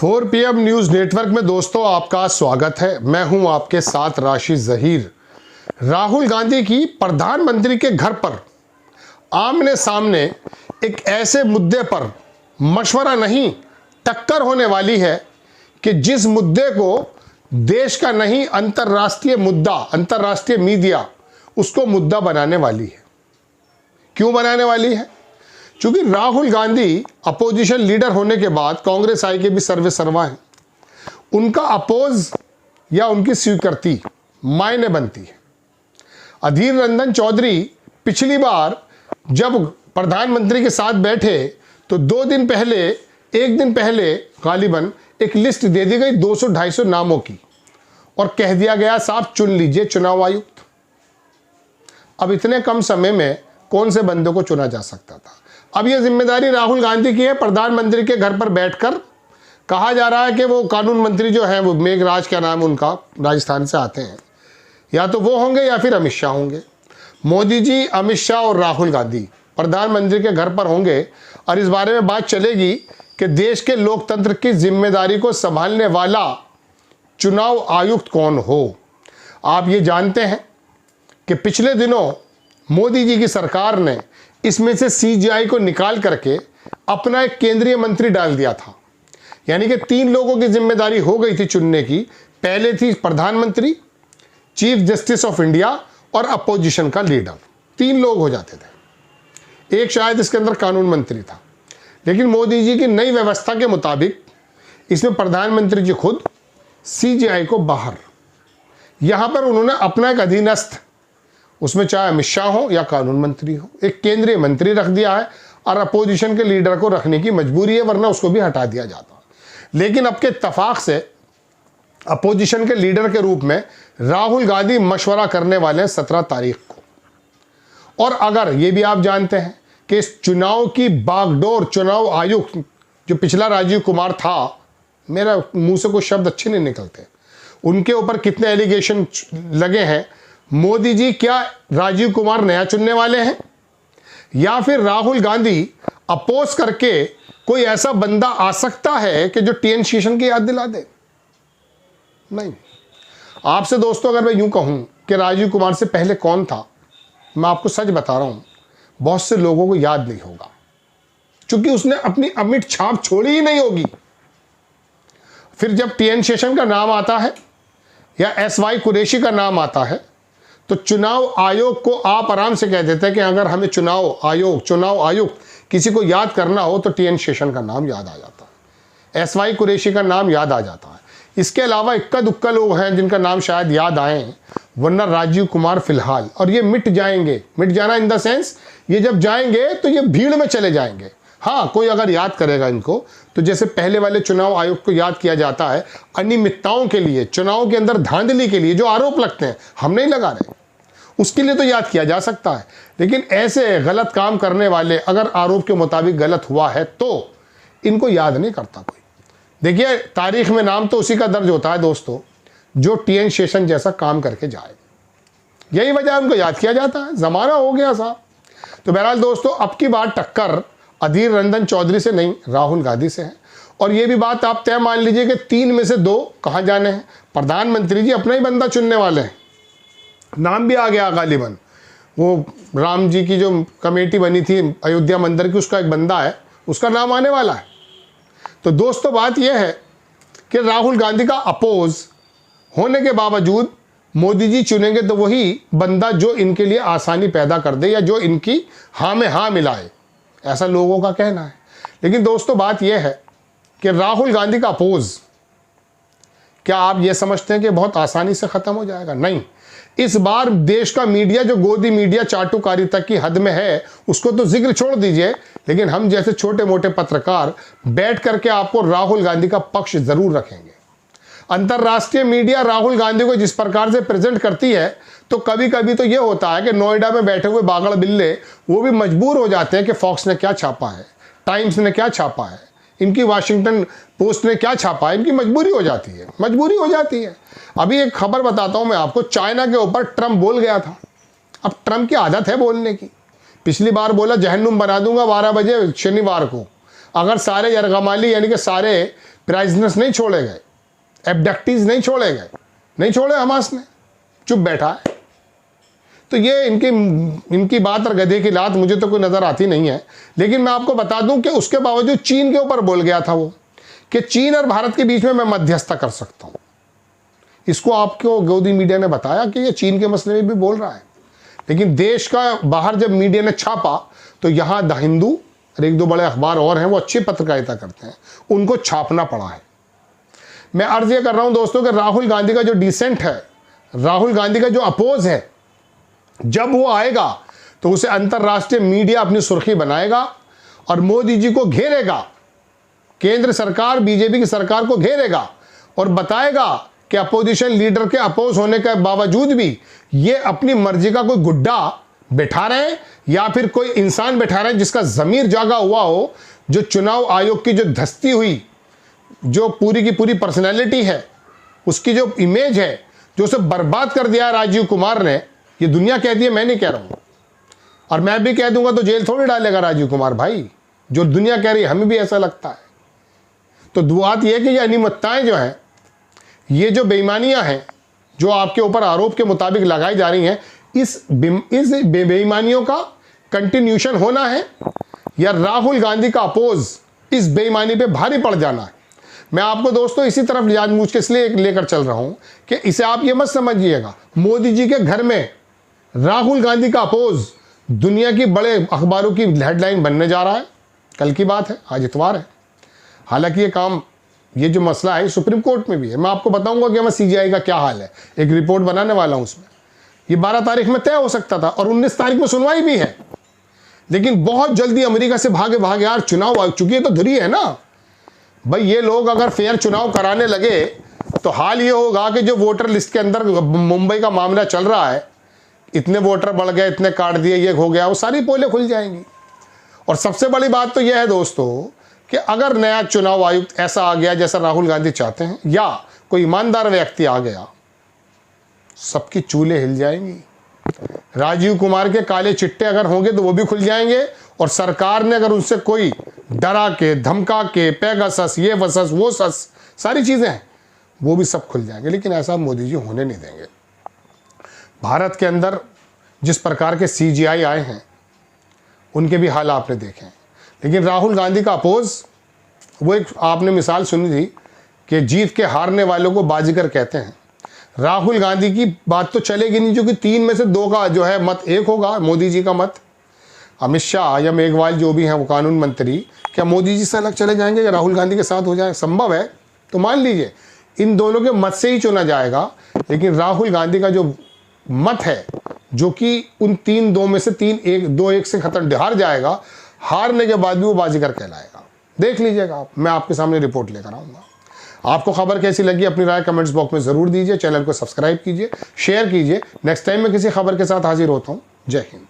4 PM news network में दोस्तों आपका स्वागत है। मैं हूं आपके साथ राशिद ज़हीर। राहुल गांधी की प्रधानमंत्री के घर पर आमने सामने एक ऐसे मुद्दे पर मशवरा नहीं टक्कर होने वाली है कि जिस मुद्दे को देश का नहीं अंतर्राष्ट्रीय मुद्दा, अंतर्राष्ट्रीय मीडिया उसको मुद्दा बनाने वाली है। क्यों बनाने वाली है? क्योंकि राहुल गांधी अपोजिशन लीडर होने के बाद कांग्रेस आई के भी सर्वे सर्वा है, उनका अपोज या उनकी स्वीकृति मायने बनती है। अधीर रंजन चौधरी पिछली बार जब प्रधानमंत्री के साथ बैठे तो 2 दिन पहले, 1 दिन पहले गालिबन एक लिस्ट दे दी गई 200-250 नामों की और कह दिया गया साहब चुन लीजिए चुनाव आयुक्त। अब इतने कम समय में कौन से बंदे को चुना जा सकता था? अब यह जिम्मेदारी राहुल गांधी की है। प्रधानमंत्री के घर पर बैठकर कहा जा रहा है कि वो कानून मंत्री जो है, वो मेघराज क्या नाम उनका, राजस्थान से आते हैं, या तो वो होंगे या फिर अमित शाह होंगे। मोदी जी, अमित शाह और राहुल गांधी प्रधानमंत्री के घर पर होंगे और इस बारे में बात चलेगी कि देश के लोकतंत्र की जिम्मेदारी को संभालने वाला चुनाव आयुक्त कौन हो। आप ये जानते हैं कि पिछले दिनों मोदी जी की सरकार ने इसमें से CGI को निकाल करके अपना एक केंद्रीय मंत्री डाल दिया था। यानी कि 3 लोगों की जिम्मेदारी हो गई थी चुनने की। पहले थी प्रधानमंत्री, चीफ जस्टिस ऑफ इंडिया और अपोजिशन का लीडर। 3 लोग हो जाते थे। एक शायद इसके अंदर कानून मंत्री था, लेकिन मोदी जी की नई व्यवस्था के मुताबिक इसमें प्रधानमंत्री जी खुद, CGI को बाहर, यहां पर उन्होंने अपना एक अधीनस्थ, उसमें चाहे अमित शाह हो या कानून मंत्री हो, एक केंद्रीय मंत्री रख दिया है और अपोजिशन के लीडर को रखने की मजबूरी है, वरना उसको भी हटा दिया जाता। लेकिन अब के इत्तेफाक से अपोजिशन के लीडर के रूप में राहुल गांधी मशवरा करने वाले हैं 17 तारीख को। और अगर ये भी आप जानते हैं कि इस चुनाव की बागडोर, चुनाव आयुक्त जो पिछला राजीव कुमार था, मेरा मुंह से कोई शब्द अच्छे नहीं निकलते, उनके ऊपर कितने एलिगेशन लगे हैं। मोदी जी क्या राजीव कुमार नया चुनने वाले हैं, या फिर राहुल गांधी अपोज करके कोई ऐसा बंदा आ सकता है कि जो TN शेषन की याद दिला दे? नहीं। आपसे दोस्तों अगर मैं यूं कहूं कि राजीव कुमार से पहले कौन था, मैं आपको सच बता रहा हूं, बहुत से लोगों को याद नहीं होगा, क्योंकि उसने अपनी अमिट छाप छोड़ी ही नहीं होगी। फिर जब TN शेषन का नाम आता है या SY कुरैशी का नाम आता है तो चुनाव आयोग को आप आराम से कह देते हैं कि अगर हमें चुनाव आयुक्त किसी को याद करना हो तो TN शेषन का नाम याद आ जाता है, SY कुरैशी का नाम याद आ जाता है। इसके अलावा इक्का दुक्का लोग हैं जिनका नाम शायद याद आए, वरना राजीव कुमार फिलहाल, और ये मिट जाएंगे। मिट जाना इन द सेंस, ये जब जाएंगे तो ये भीड़ में चले जाएंगे। हाँ, कोई अगर याद करेगा इनको तो जैसे पहले वाले चुनाव आयोग को याद किया जाता है अनियमितताओं के लिए, चुनाव के अंदर धांधली के लिए जो आरोप लगते हैं, हम नहीं लगा रहे, उसके लिए तो याद किया जा सकता है। लेकिन ऐसे गलत काम करने वाले अगर आरोप के मुताबिक गलत हुआ है तो इनको याद नहीं करता कोई। देखिए, तारीख में नाम तो उसी का दर्ज होता है दोस्तों जो TN शेषन जैसा काम करके जाए। यही वजह उनको याद किया जाता है। जमाना हो गया साहब। तो बहरहाल दोस्तों, अब की बात टक्कर अधीर रंजन चौधरी से नहीं, राहुल गांधी से है। और ये भी बात आप तय मान लीजिए कि 3 में से 2 कहाँ जाने हैं। प्रधानमंत्री जी अपना ही बंदा चुनने वाले हैं। नाम भी आ गया गालिबन, वो राम जी की जो कमेटी बनी थी अयोध्या मंदिर की, उसका एक बंदा है, उसका नाम आने वाला है। तो दोस्तों बात यह है कि राहुल गांधी का अपोज होने के बावजूद मोदी जी चुनेंगे तो वही बंदा जो इनके लिए आसानी पैदा कर दे या जो इनकी हाँ में हाँ मिलाए, ऐसा लोगों का कहना है। लेकिन दोस्तों बात यह है कि राहुल गांधी का अपोज क्या आप ये समझते हैं कि बहुत आसानी से खत्म हो जाएगा? नहीं। इस बार देश का मीडिया जो गोदी मीडिया चाटुकारिता की हद में है, उसको तो जिक्र छोड़ दीजिए, लेकिन हम जैसे छोटे मोटे पत्रकार बैठ करके आपको राहुल गांधी का पक्ष जरूर रखेंगे। अंतर्राष्ट्रीय मीडिया राहुल गांधी को जिस प्रकार से प्रेजेंट करती है, तो कभी कभी तो यह होता है कि नोएडा में बैठे हुए बागड़ बिल्ले वो भी मजबूर हो जाते हैं कि फॉक्स ने क्या छापा है, टाइम्स ने क्या छापा है, इनकी वाशिंगटन पोस्ट ने क्या छापा है, इनकी मजबूरी हो जाती है। अभी एक खबर बताता हूं मैं आपको। चाइना के ऊपर ट्रंप बोल गया था। अब ट्रंप की आदत है बोलने की। पिछली बार बोला जहन्नुम बना दूंगा 12 बजे शनिवार को, अगर सारे यरगमाली यानी कि सारे प्राइजनर्स नहीं छोड़े गए, एब्डक्टीज नहीं छोड़े गए, नहीं छोड़े हमास ने, चुप बैठा है। तो ये इनकी बात और गधे की लात मुझे तो कोई नज़र आती नहीं है। लेकिन मैं आपको बता दूं कि उसके बावजूद चीन के ऊपर बोल गया था वो, कि चीन और भारत के बीच में मैं मध्यस्थता कर सकता हूं। इसको आपको गोदी मीडिया ने बताया कि ये चीन के मसले में भी बोल रहा है। लेकिन देश का बाहर जब मीडिया ने छापा तो यहाँ द हिंदू और एक दो बड़े अखबार और हैं, वो अच्छी पत्रकारिता करते हैं, उनको छापना पड़ा है। मैं अर्ज ये कर रहा हूं दोस्तों कि राहुल गांधी का जो डिसेंट है, राहुल गांधी का जो अपोज है, जब वो आएगा तो उसे अंतर्राष्ट्रीय मीडिया अपनी सुर्खी बनाएगा और मोदी जी को घेरेगा, केंद्र सरकार बीजेपी की सरकार को घेरेगा और बताएगा कि अपोजिशन लीडर के अपोज होने के बावजूद भी ये अपनी मर्जी का कोई गुड्डा बैठा रहे हैं या फिर कोई इंसान बैठा रहे हैं जिसका जमीर जागा हुआ हो, जो चुनाव आयोग की जो धस्ती हुई, जो पूरी की पूरी पर्सनैलिटी है, उसकी जो इमेज है, जो उसे बर्बाद कर दिया राजीव कुमार ने। ये दुनिया कहती है, मैं नहीं कह रहा हूं, और मैं भी कह दूंगा तो जेल थोड़ी डालेगा राजीव कुमार भाई। जो दुनिया कह रही है हमें भी ऐसा लगता है। तो बात यह है कि ये अनियमितताएं जो हैं, ये जो बेईमानियां हैं जो आपके ऊपर आरोप के मुताबिक लगाई जा रही हैं, इस बेईमानियों का कंटिन्यूशन होना है या राहुल गांधी का अपोज इस बेईमानी पे भारी पड़ जाना है। मैं आपको दोस्तों इसी तरफ जानबूझ के इसलिए लेकर चल रहा हूं कि इसे आप ये मत समझिएगा मोदी जी के घर में राहुल गांधी का अपोज दुनिया की बड़े अखबारों की हेडलाइन बनने जा रहा है। कल की बात है, आज इतवार है। हालांकि ये जो मसला है सुप्रीम कोर्ट में भी है। मैं आपको बताऊंगा कि मैं सीजीआई का क्या हाल है, एक रिपोर्ट बनाने वाला हूं उसमें। ये 12 तारीख में तय हो सकता था और 19 तारीख में सुनवाई भी है, लेकिन बहुत जल्दी अमेरिका से भागे यार चुनाव आ चुकी है तो धुरी है ना भाई। ये लोग अगर फेयर चुनाव कराने लगे तो हाल ये होगा कि जो वोटर लिस्ट के अंदर मुंबई का मामला चल रहा है, इतने वोटर बढ़ गए, इतने काट दिए, ये हो गया, वो सारी पोलें खुल जाएंगी। और सबसे बड़ी बात तो यह है दोस्तों कि अगर नया चुनाव आयुक्त ऐसा आ गया जैसा राहुल गांधी चाहते हैं, या कोई ईमानदार व्यक्ति आ गया, सबकी चूल्हे हिल जाएंगी। राजीव कुमार के काले चिट्टे अगर होंगे तो वो भी खुल जाएंगे, और सरकार ने अगर उनसे कोई डरा के, धमका के, पेगासस, ये वसस वो सस, सारी चीजें हैं, वो भी सब खुल जाएंगे। लेकिन ऐसा मोदी जी होने नहीं देंगे। भारत के अंदर जिस प्रकार के सीजीआई आए हैं उनके भी हाल आपने देखे हैं। लेकिन राहुल गांधी का अपोज, वो एक आपने मिसाल सुनी थी कि जीत के हारने वालों को बाजीगर कहते हैं। राहुल गांधी की बात तो चलेगी नहीं, क्योंकि 3 में से 2 का जो है मत एक होगा, मोदी जी का मत। अमित शाह या मेघवाल जो भी हैं वो कानून मंत्री, क्या मोदी जी से अलग चले जाएंगे या राहुल गांधी के साथ हो जाए? संभव है। तो मान लीजिए इन दोनों के मत से ही चुना जाएगा। लेकिन राहुल गांधी का जो मत है, जो कि उन 3-2 में से 2-1 से खत्म हार जाएगा, हारने के बाद भी वो बाजीगर कहलाएगा। देख लीजिएगा आप, मैं आपके सामने रिपोर्ट लेकर आऊँगा। आपको खबर कैसी लगी अपनी राय कमेंट्स बॉक्स में ज़रूर दीजिए। चैनल को सब्सक्राइब कीजिए, शेयर कीजिए। नेक्स्ट टाइम मैं किसी खबर के साथ हाजिर होता हूँ। जय हिंद।